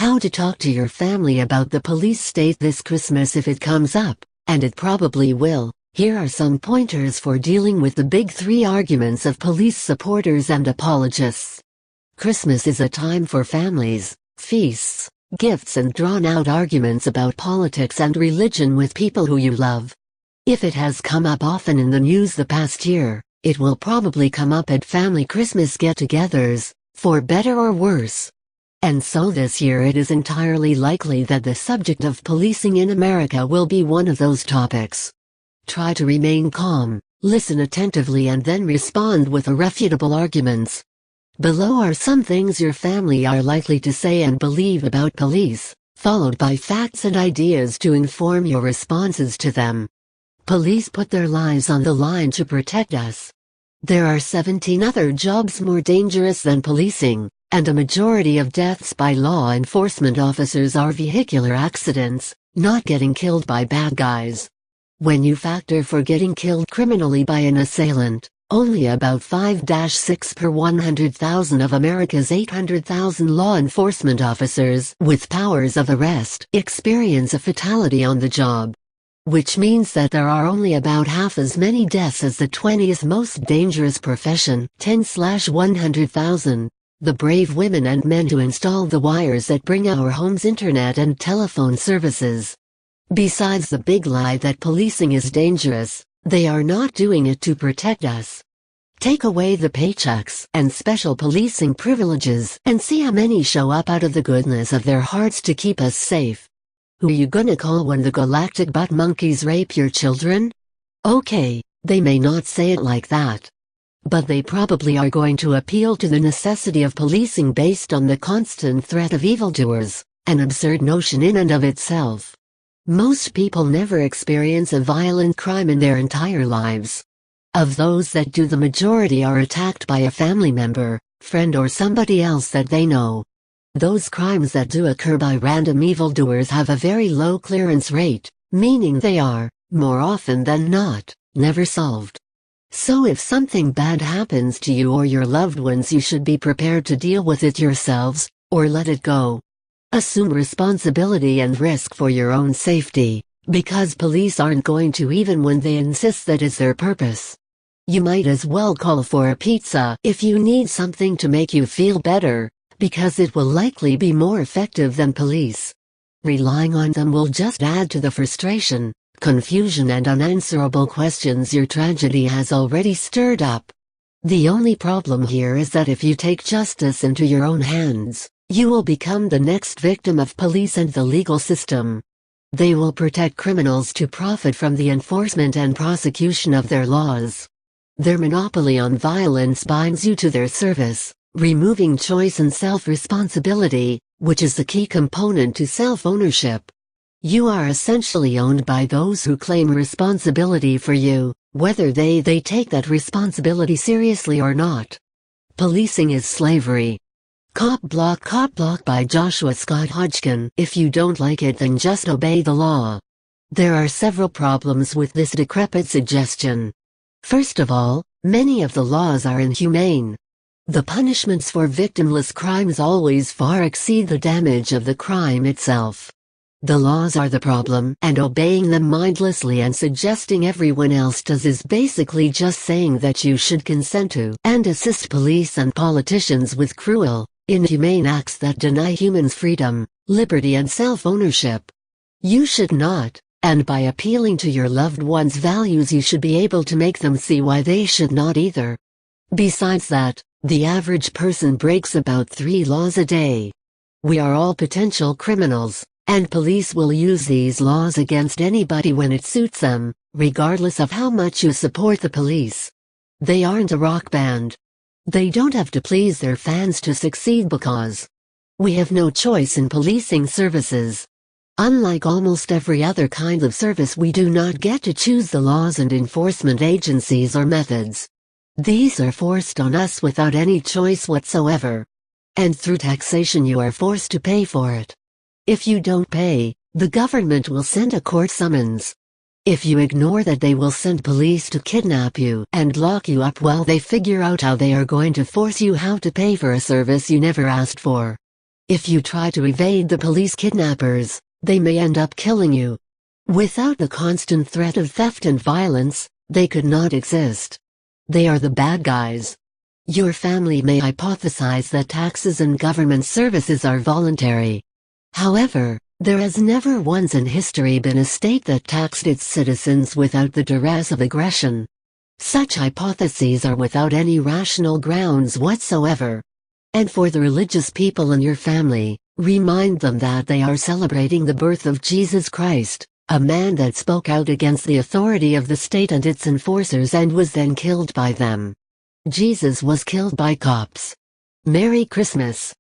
How to talk to your family about the police state this Christmas if it comes up, and it probably will. Here are some pointers for dealing with the big three arguments of police supporters and apologists. Christmas is a time for families, feasts, gifts and drawn-out arguments about politics and religion with people who you love. If it has come up often in the news the past year, it will probably come up at family Christmas get-togethers, for better or worse. And so this year it is entirely likely that the subject of policing in America will be one of those topics. Try to remain calm, listen attentively and then respond with irrefutable arguments. Below are some things your family are likely to say and believe about police, followed by facts and ideas to inform your responses to them. Police put their lives on the line to protect us. There are 17 other jobs more dangerous than policing, and a majority of deaths by law enforcement officers are vehicular accidents, not getting killed by bad guys. When you factor for getting killed criminally by an assailant, only about 5-6 per 100,000 of America's 800,000 law enforcement officers with powers of arrest experience a fatality on the job. Which means that there are only about half as many deaths as the 20th most dangerous profession, 10/100,000, the brave women and men who install the wires that bring our homes internet and telephone services. Besides the big lie that policing is dangerous, they are not doing it to protect us. Take away the paychecks and special policing privileges and see how many show up out of the goodness of their hearts to keep us safe. Who you gonna call when the galactic butt monkeys rape your children? Okay, they may not say it like that. But they probably are going to appeal to the necessity of policing based on the constant threat of evildoers, an absurd notion in and of itself. Most people never experience a violent crime in their entire lives. Of those that do, the majority are attacked by a family member, friend or somebody else that they know. Those crimes that do occur by random evildoers have a very low clearance rate, meaning they are, more often than not, never solved. So if something bad happens to you or your loved ones, you should be prepared to deal with it yourselves, or let it go. Assume responsibility and risk for your own safety, because police aren't going to even when they insist that is their purpose. You might as well call for a pizza if you need something to make you feel better, because it will likely be more effective than police. Relying on them will just add to the frustration, confusion and unanswerable questions your tragedy has already stirred up. The only problem here is that if you take justice into your own hands, you will become the next victim of police and the legal system. They will protect criminals to profit from the enforcement and prosecution of their laws. Their monopoly on violence binds you to their service, removing choice and self-responsibility, which is the key component to self-ownership. You are essentially owned by those who claim responsibility for you, whether they take that responsibility seriously or not. Policing is slavery. COPBLOCK by Joshua Scott Hodgkin. If you don't like it, then just obey the law. There are several problems with this decrepit suggestion. First of all, many of the laws are inhumane. The punishments for victimless crimes always far exceed the damage of the crime itself. The laws are the problem, and obeying them mindlessly and suggesting everyone else does is basically just saying that you should consent to and assist police and politicians with cruel, inhumane acts that deny humans freedom, liberty and self-ownership. You should not, and by appealing to your loved ones' values you should be able to make them see why they should not either. Besides that, the average person breaks about 3 laws a day. We are all potential criminals, and police will use these laws against anybody when it suits them, regardless of how much you support the police. They aren't a rock band. They don't have to please their fans to succeed because we have no choice in policing services. Unlike almost every other kind of service, we do not get to choose the laws and enforcement agencies or methods. These are forced on us without any choice whatsoever. And through taxation you are forced to pay for it. If you don't pay, the government will send a court summons. If you ignore that, they will send police to kidnap you and lock you up while they figure out how they are going to force you how to pay for a service you never asked for. If you try to evade the police kidnappers, they may end up killing you. Without the constant threat of theft and violence, they could not exist. They are the bad guys. Your family may hypothesize that taxes and government services are voluntary. However, there has never once in history been a state that taxed its citizens without the duress of aggression. Such hypotheses are without any rational grounds whatsoever. And for the religious people in your family, remind them that they are celebrating the birth of Jesus Christ, a man that spoke out against the authority of the state and its enforcers and was then killed by them. Jesus was killed by cops. Merry Christmas.